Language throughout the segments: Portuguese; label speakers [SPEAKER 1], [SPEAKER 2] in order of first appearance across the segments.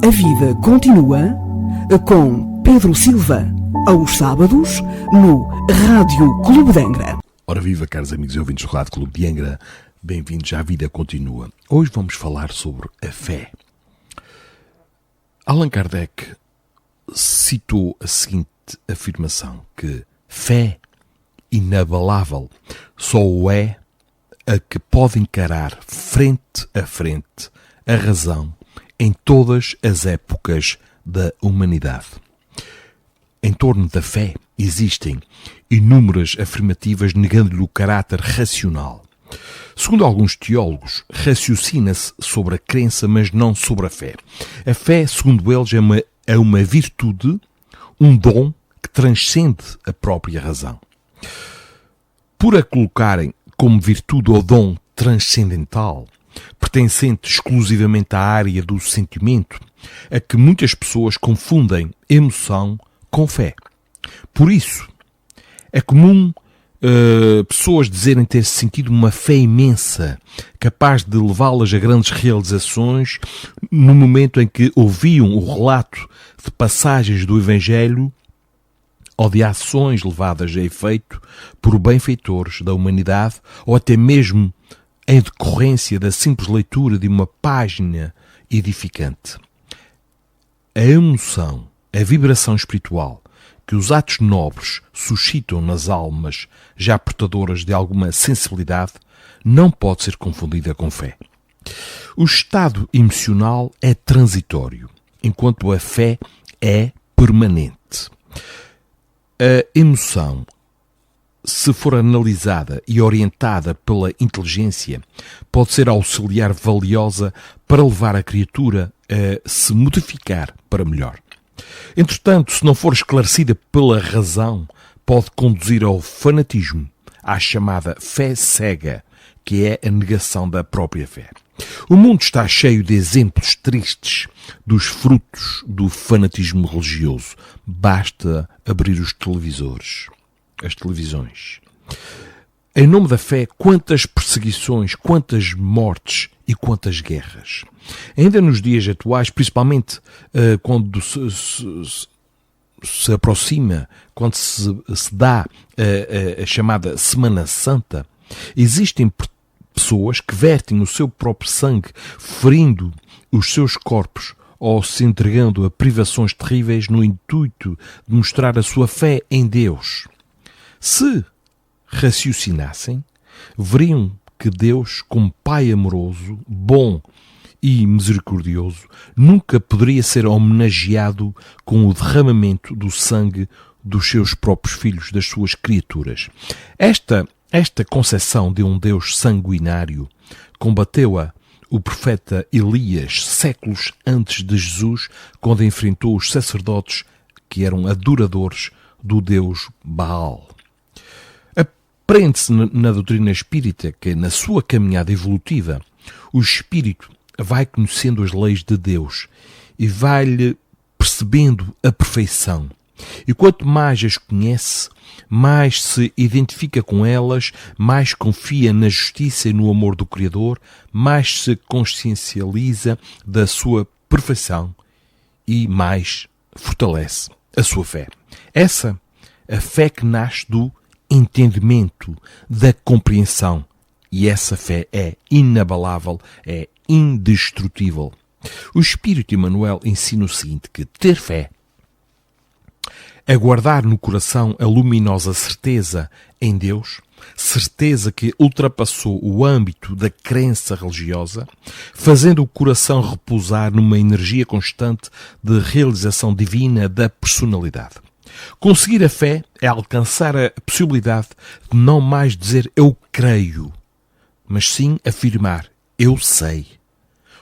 [SPEAKER 1] A vida continua com Pedro Silva, aos sábados, no Rádio Clube de Angra.
[SPEAKER 2] Ora viva, caros amigos e ouvintes do Rádio Clube de Angra, bem-vindos à Vida Continua. Hoje vamos falar sobre a fé. Allan Kardec citou a seguinte afirmação, que fé inabalável só o é a que pode encarar frente a frente a razão em todas as épocas da humanidade. Em torno da fé existem inúmeras afirmativas negando-lhe o caráter racional. Segundo alguns teólogos, raciocina-se sobre a crença, mas não sobre a fé. A fé, segundo eles, é uma virtude, um dom que transcende a própria razão. Por a colocarem como virtude ou dom transcendental, pertencente exclusivamente à área do sentimento, a que muitas pessoas confundem emoção com fé. Por isso, é comum pessoas dizerem ter sentido uma fé imensa, capaz de levá-las a grandes realizações no momento em que ouviam o relato de passagens do Evangelho ou de ações levadas a efeito por benfeitores da humanidade, ou até mesmo em decorrência da simples leitura de uma página edificante. A emoção, a vibração espiritual que os atos nobres suscitam nas almas já portadoras de alguma sensibilidade não pode ser confundida com fé. O estado emocional é transitório, enquanto a fé é permanente. A emoção, se for analisada e orientada pela inteligência, pode ser auxiliar valiosa para levar a criatura a se modificar para melhor. Entretanto, se não for esclarecida pela razão, pode conduzir ao fanatismo, à chamada fé cega, que é a negação da própria fé. O mundo está cheio de exemplos tristes dos frutos do fanatismo religioso. Basta abrir os televisores, as televisões. Em nome da fé, quantas perseguições, quantas mortes e quantas guerras. Ainda nos dias atuais, principalmente quando se aproxima, quando se dá a chamada Semana Santa, existem pessoas que vertem o seu próprio sangue, ferindo os seus corpos ou se entregando a privações terríveis no intuito de mostrar a sua fé em Deus. Se raciocinassem, veriam que Deus, como Pai amoroso, bom e misericordioso, nunca poderia ser homenageado com o derramamento do sangue dos seus próprios filhos, das suas criaturas. Esta concepção de um Deus sanguinário combateu-a o profeta Elias séculos antes de Jesus, quando enfrentou os sacerdotes que eram adoradores do Deus Baal. Aprende-se na doutrina espírita que, na sua caminhada evolutiva, o espírito vai conhecendo as leis de Deus e vai-lhe percebendo a perfeição. E quanto mais as conhece, mais se identifica com elas, mais confia na justiça e no amor do Criador, mais se consciencializa da sua perfeição e mais fortalece a sua fé. Essa, a fé que nasce do entendimento, da compreensão. E essa fé é inabalável, é indestrutível. O Espírito Emmanuel ensina o seguinte, que ter fé é guardar no coração a luminosa certeza em Deus, certeza que ultrapassou o âmbito da crença religiosa, fazendo o coração repousar numa energia constante de realização divina da personalidade. Conseguir a fé é alcançar a possibilidade de não mais dizer eu creio, mas sim afirmar eu sei,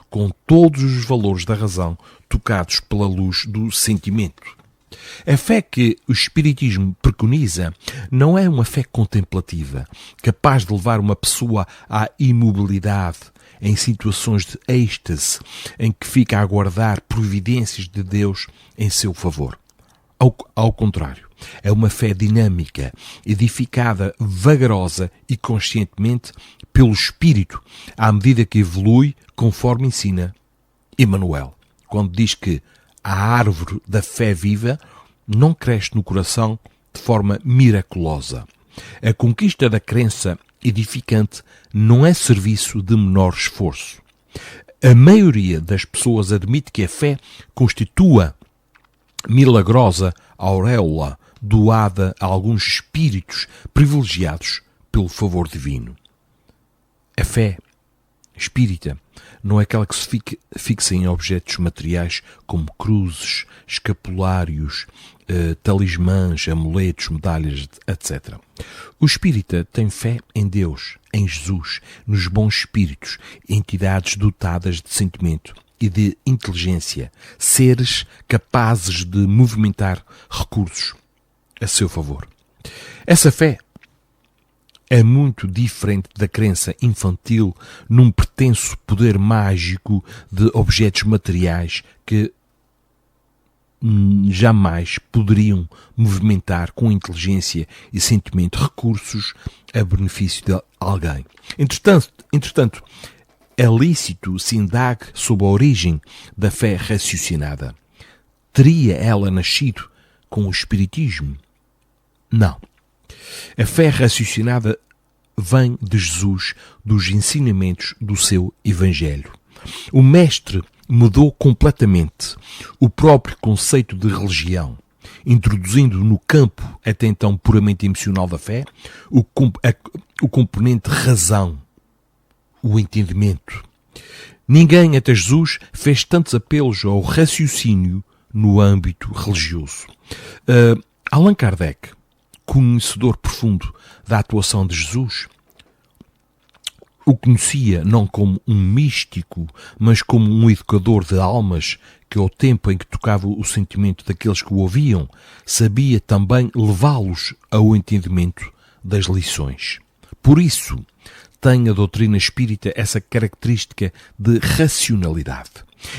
[SPEAKER 2] com todos os valores da razão tocados pela luz do sentimento. A fé que o Espiritismo preconiza não é uma fé contemplativa, capaz de levar uma pessoa à imobilidade em situações de êxtase, em que fica a aguardar providências de Deus em seu favor. Ao contrário, é uma fé dinâmica, edificada vagarosa e conscientemente pelo Espírito, à medida que evolui conforme ensina Emmanuel. quando diz que a árvore da fé viva não cresce no coração de forma miraculosa. A conquista da crença edificante não é serviço de menor esforço. A maioria das pessoas admite que a fé constitua milagrosa auréola doada a alguns espíritos privilegiados pelo favor divino. A fé espírita não é aquela que se fixa em objetos materiais como cruzes, escapulários, talismãs, amuletos, medalhas, etc. O espírita tem fé em Deus, em Jesus, nos bons espíritos, entidades dotadas de sentimento e de inteligência, seres capazes de movimentar recursos a seu favor. Essa fé é muito diferente da crença infantil num pretenso poder mágico de objetos materiais que jamais poderiam movimentar com inteligência e sentimento recursos a benefício de alguém. Entretanto, é lícito se indague sobre a origem da fé raciocinada. Teria ela nascido com o espiritismo? Não. A fé raciocinada vem de Jesus, dos ensinamentos do seu Evangelho. O Mestre mudou completamente o próprio conceito de religião, introduzindo no campo até então puramente emocional da fé o componente razão, o entendimento. Ninguém até Jesus fez tantos apelos ao raciocínio no âmbito religioso. Allan Kardec, conhecedor profundo da atuação de Jesus, o conhecia não como um místico, mas como um educador de almas que, ao tempo em que tocava o sentimento daqueles que o ouviam, sabia também levá-los ao entendimento das lições. Por isso, tem a doutrina espírita essa característica de racionalidade.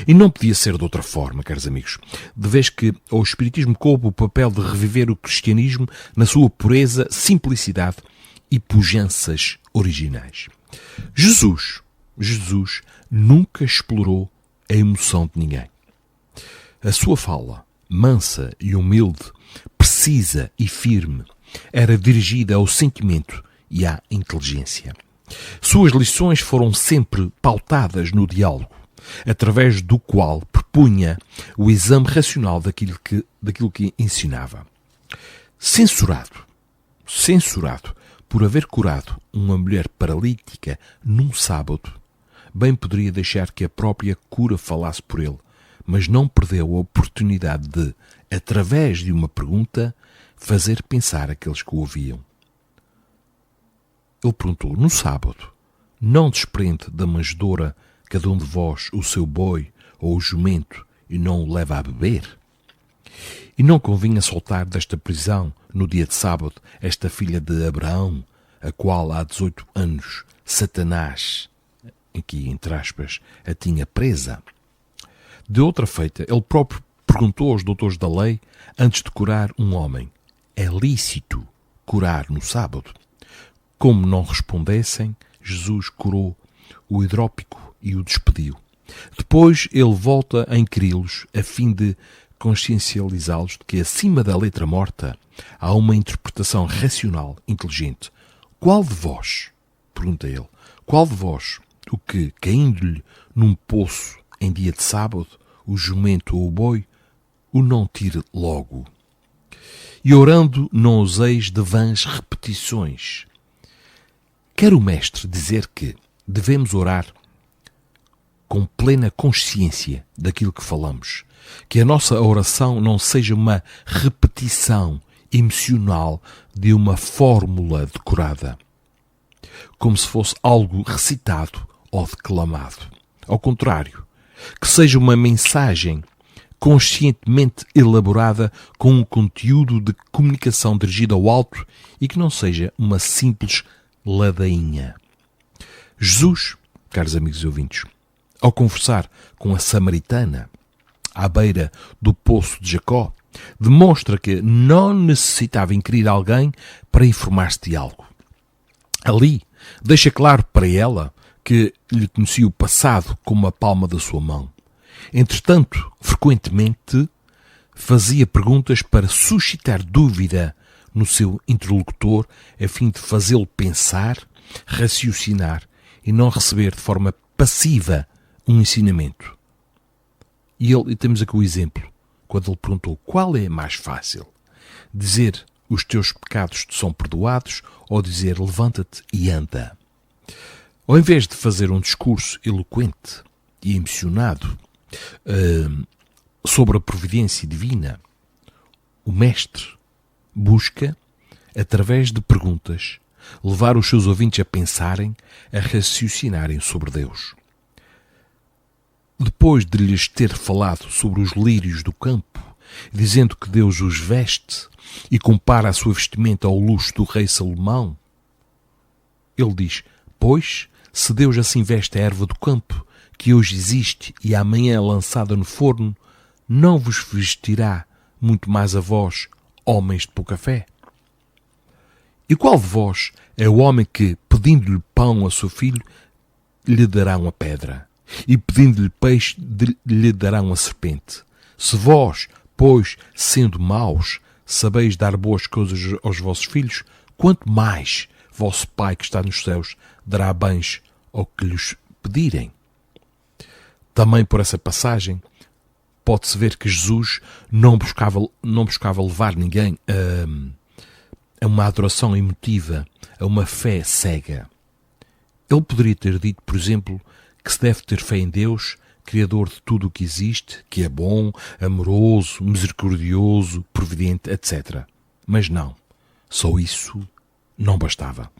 [SPEAKER 2] E não podia ser de outra forma, caros amigos, de vez que ao espiritismo coube o papel de reviver o cristianismo na sua pureza, simplicidade e pujanças originais. Jesus nunca explorou a emoção de ninguém. A sua fala, mansa e humilde, precisa e firme, era dirigida ao sentimento e à inteligência. Suas lições foram sempre pautadas no diálogo, através do qual propunha o exame racional daquilo que ensinava. Censurado por haver curado uma mulher paralítica num sábado, bem poderia deixar que a própria cura falasse por ele, mas não perdeu a oportunidade de, através de uma pergunta, fazer pensar aqueles que o ouviam. Ele perguntou: no sábado, não desprende da manjedoura cada um de vós o seu boi ou o jumento e não o leva a beber? E não convinha soltar desta prisão, no dia de sábado, esta filha de Abraão, a qual há 18 anos Satanás, aqui entre aspas, a tinha presa? De outra feita, ele próprio perguntou aos doutores da lei, antes de curar um homem: é lícito curar no sábado? Como não respondessem, Jesus curou o hidrópico e o despediu. Depois ele volta a inquiri-los a fim de consciencializá-los de que acima da letra morta há uma interpretação racional, inteligente. Qual de vós, pergunta ele, qual de vós, o que, caindo-lhe num poço em dia de sábado, o jumento ou o boi, o não tire logo? E orando não useis de vãs repetições. Quer o Mestre dizer que devemos orar com plena consciência daquilo que falamos, que a nossa oração não seja uma repetição emocional de uma fórmula decorada, como se fosse algo recitado ou declamado. Ao contrário, que seja uma mensagem conscientemente elaborada com um conteúdo de comunicação dirigido ao alto e que não seja uma simples ladainha. Jesus, caros amigos e ouvintes, ao conversar com a samaritana à beira do poço de Jacó, demonstra que não necessitava inquirir alguém para informar-se de algo. Ali, deixa claro para ela que lhe conhecia o passado como a palma da sua mão Entretanto, frequentemente fazia perguntas para suscitar dúvida no seu interlocutor, a fim de fazê-lo pensar, raciocinar e não receber de forma passiva um ensinamento. E temos aqui o exemplo, quando ele perguntou: qual é mais fácil? Dizer os teus pecados te são perdoados ou dizer levanta-te e anda? Ao invés de fazer um discurso eloquente e emocionado sobre a providência divina, o mestre busca, através de perguntas, levar os seus ouvintes a pensarem, a raciocinarem sobre Deus. Depois de lhes ter falado sobre os lírios do campo, dizendo que Deus os veste e compara a sua vestimenta ao luxo do rei Salomão, ele diz: pois, se Deus assim veste a erva do campo, que hoje existe e amanhã é lançada no forno, não vos vestirá muito mais a vós, homens de pouca fé? E qual de vós é o homem que, pedindo-lhe pão a seu filho, lhe dará uma pedra? E pedindo-lhe peixe, lhe dará uma serpente? Se vós, pois, sendo maus, sabeis dar boas coisas aos vossos filhos, quanto mais vosso Pai que está nos céus dará bens ao que lhes pedirem. Também por essa passagem pode-se ver que Jesus não buscava levar ninguém a uma adoração emotiva, a uma fé cega. Ele poderia ter dito, por exemplo, que se deve ter fé em Deus, Criador de tudo o que existe, que é bom, amoroso, misericordioso, providente, etc. Mas não, só isso não bastava.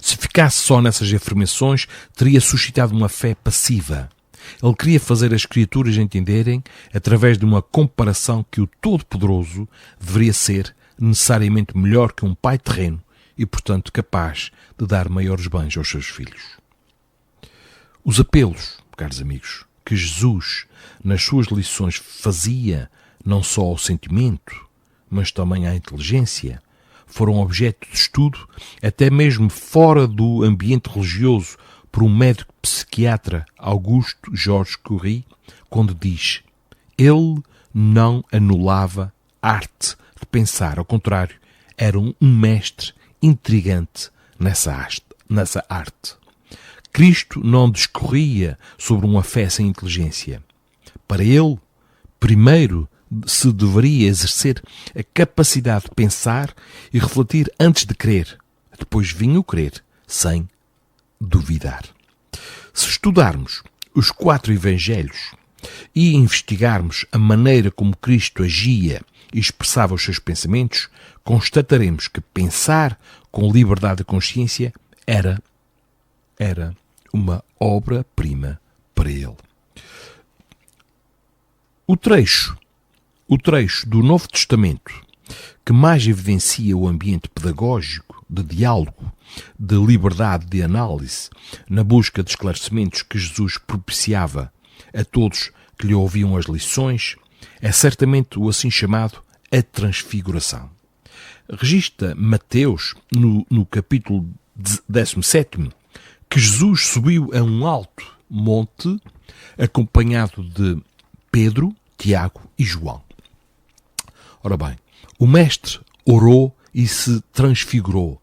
[SPEAKER 2] Se ficasse só nessas afirmações, teria suscitado uma fé passiva. Ele queria fazer as criaturas entenderem, através de uma comparação, que o Todo-Poderoso deveria ser necessariamente melhor que um pai terreno e, portanto, capaz de dar maiores bens aos seus filhos. Os apelos, caros amigos, que Jesus nas suas lições fazia não só ao sentimento, mas também à inteligência, foram objeto de estudo até mesmo fora do ambiente religioso por um médico psiquiatra, Augusto Georges Curie, quando diz: ele não anulava a arte de pensar, ao contrário, era um mestre intrigante nessa arte. Cristo não discorria sobre uma fé sem inteligência. Para ele, primeiro se deveria exercer a capacidade de pensar e refletir antes de crer. Depois vinha o crer, sem duvidar. Se estudarmos os 4 evangelhos e investigarmos a maneira como Cristo agia e expressava os seus pensamentos, constataremos que pensar com liberdade de consciência era uma obra-prima para ele. O trecho do Novo Testamento que mais evidencia o ambiente pedagógico, de diálogo, de liberdade de análise, na busca de esclarecimentos que Jesus propiciava a todos que lhe ouviam as lições, é certamente o assim chamado A Transfiguração. Registra Mateus, no capítulo 17, que Jesus subiu a um alto monte, acompanhado de Pedro, Tiago e João. Ora bem, o mestre orou e se transfigurou,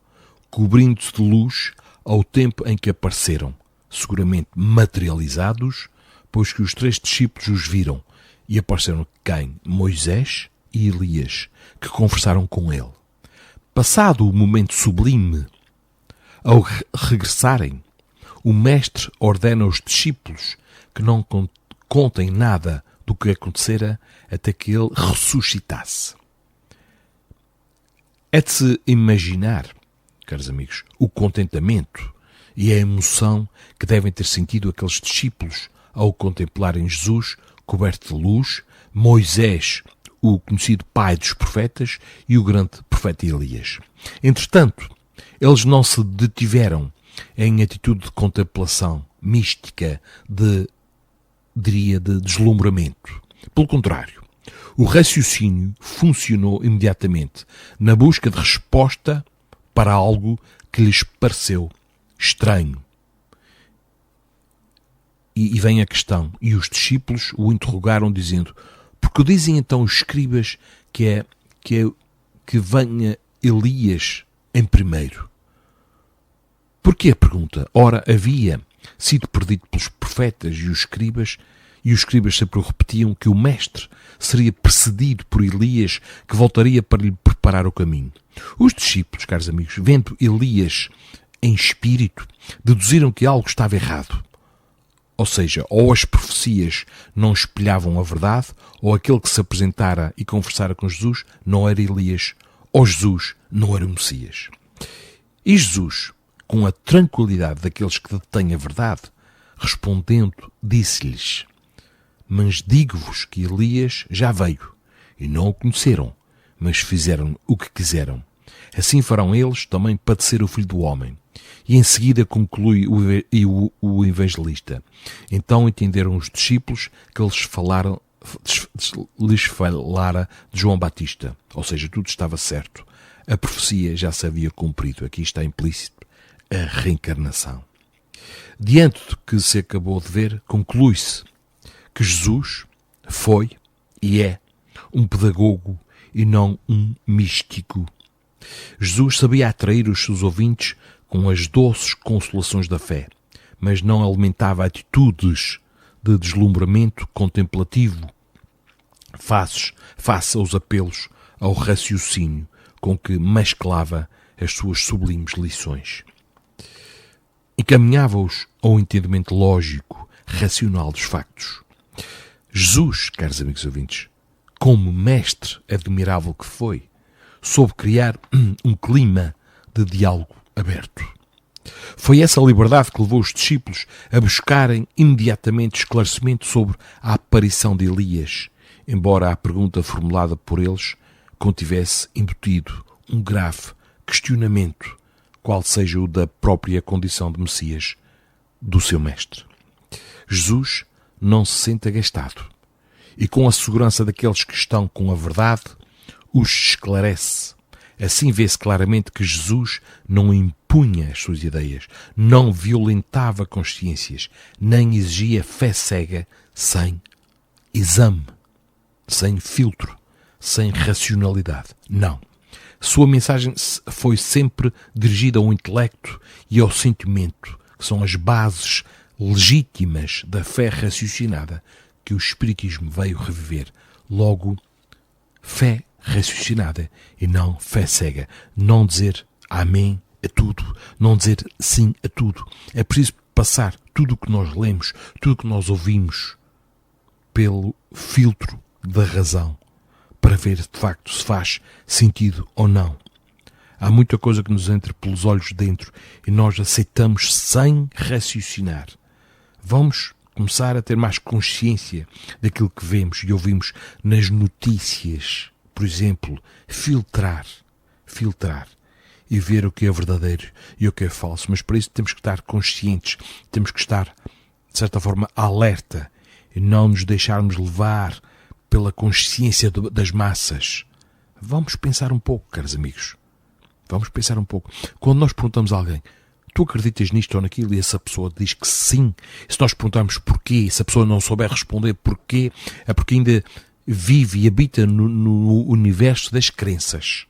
[SPEAKER 2] cobrindo-se de luz ao tempo em que apareceram, seguramente materializados, pois que os 3 discípulos os viram, e apareceram quem? Moisés e Elias, que conversaram com ele. Passado o momento sublime, ao regressarem, o mestre ordena aos discípulos que não contem nada do que acontecera até que ele ressuscitasse. É de se imaginar, caros amigos, o contentamento e a emoção que devem ter sentido aqueles discípulos ao contemplarem Jesus coberto de luz, Moisés, o conhecido pai dos profetas, e o grande profeta Elias. Entretanto, eles não se detiveram em atitude de contemplação mística, de deslumbramento. Pelo contrário, o raciocínio funcionou imediatamente na busca de resposta para algo que lhes pareceu estranho. E vem a questão. E os discípulos o interrogaram dizendo: porque dizem então os escribas que venha Elias em primeiro? Porquê a pergunta? Ora, havia sido predito pelos profetas e os escribas sempre o repetiam, que o mestre seria precedido por Elias, que voltaria para lhe preparar o caminho. Os discípulos, caros amigos, vendo Elias em espírito, deduziram que algo estava errado. Ou seja, ou as profecias não espelhavam a verdade, ou aquele que se apresentara e conversara com Jesus não era Elias, ou Jesus não era o Messias. E Jesus, com a tranquilidade daqueles que detêm a verdade, respondendo, disse-lhes: mas digo-vos que Elias já veio, e não o conheceram, mas fizeram o que quiseram. Assim farão eles também padecer o Filho do Homem. E em seguida conclui o evangelista: então entenderam os discípulos que lhes falara de João Batista. Ou seja, tudo estava certo. A profecia já se havia cumprido. Aqui está implícito a reencarnação. Diante do que se acabou de ver, conclui-se que Jesus foi e é um pedagogo e não um místico. Jesus sabia atrair os seus ouvintes com as doces consolações da fé, mas não alimentava atitudes de deslumbramento contemplativo face aos apelos ao raciocínio com que mesclava as suas sublimes lições. Encaminhava-os ao entendimento lógico, racional dos factos. Jesus, caros amigos ouvintes, como mestre admirável que foi, soube criar um clima de diálogo aberto. Foi essa liberdade que levou os discípulos a buscarem imediatamente esclarecimento sobre a aparição de Elias, embora a pergunta formulada por eles contivesse embutido um grave questionamento, qual seja o da própria condição de Messias do seu mestre. Jesus não se sente agastado e, com a segurança daqueles que estão com a verdade, os esclarece. Assim vê-se claramente que Jesus não impunha as suas ideias, não violentava consciências, nem exigia fé cega sem exame, sem filtro, sem racionalidade. Não. Sua mensagem foi sempre dirigida ao intelecto e ao sentimento, que são as bases legítimas da fé raciocinada que o Espiritismo veio reviver. Logo, fé raciocinada e não fé cega. Não dizer amém a tudo, não dizer sim a tudo. É preciso passar tudo o que nós lemos, tudo o que nós ouvimos pelo filtro da razão, para ver de facto se faz sentido ou não. Há muita coisa que nos entra pelos olhos dentro e nós aceitamos sem raciocinar. Vamos começar a ter mais consciência daquilo que vemos e ouvimos nas notícias. Por exemplo, filtrar e ver o que é verdadeiro e o que é falso. Mas para isso temos que estar conscientes, temos que estar, de certa forma, alerta e não nos deixarmos levar pela consciência das massas. Vamos pensar um pouco, caros amigos. Vamos pensar um pouco. Quando nós perguntamos a alguém: tu acreditas nisto ou naquilo? E essa pessoa diz que sim. E se nós perguntarmos porquê, se a pessoa não souber responder porquê, é porque ainda vive e habita no universo das crenças.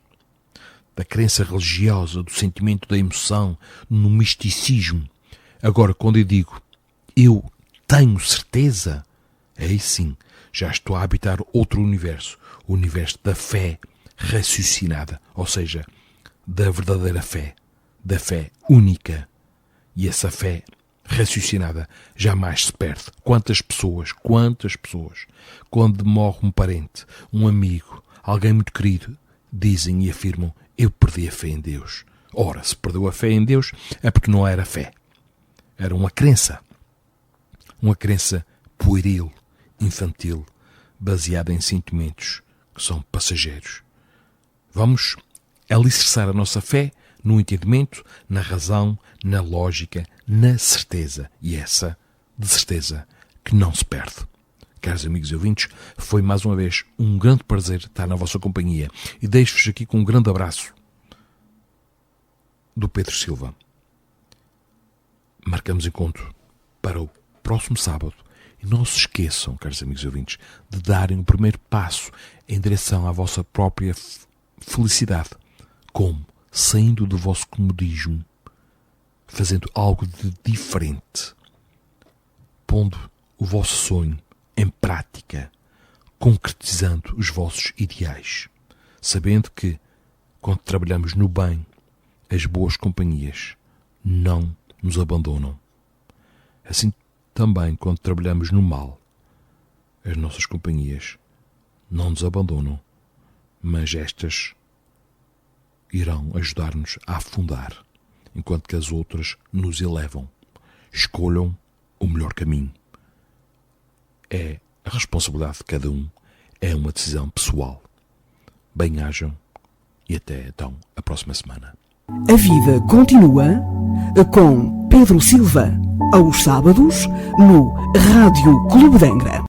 [SPEAKER 2] Da crença religiosa, do sentimento da emoção, no misticismo. Agora, quando eu digo eu tenho certeza, aí sim, já estou a habitar outro universo. O universo da fé raciocinada. Ou seja, da verdadeira fé. Da fé única. E essa fé raciocinada jamais se perde. Quantas pessoas, quando morre um parente, um amigo, alguém muito querido, dizem e afirmam: eu perdi a fé em Deus. Ora, se perdeu a fé em Deus, é porque não era fé. Era uma crença pueril, infantil, baseada em sentimentos que são passageiros. Vamos alicerçar a nossa fé no entendimento, na razão, na lógica, na certeza. E essa, de certeza, que não se perde. Caros amigos e ouvintes, foi mais uma vez um grande prazer estar na vossa companhia e deixo-vos aqui com um grande abraço do Pedro Silva. Marcamos encontro para o próximo sábado. E não se esqueçam, caros amigos ouvintes, de darem o primeiro passo em direção à vossa própria felicidade. Como? Saindo do vosso comodismo, fazendo algo de diferente, pondo o vosso sonho em prática, concretizando os vossos ideais, sabendo que, quando trabalhamos no bem, as boas companhias não nos abandonam. Assim também, quando trabalhamos no mal, as nossas companhias não nos abandonam, mas estas irão ajudar-nos a afundar, enquanto que as outras nos elevam. Escolham o melhor caminho. É a responsabilidade de cada um, é uma decisão pessoal. Bem-ajam e até então a próxima semana.
[SPEAKER 1] A vida continua com Pedro Silva, aos sábados, no Rádio Clube de Angra.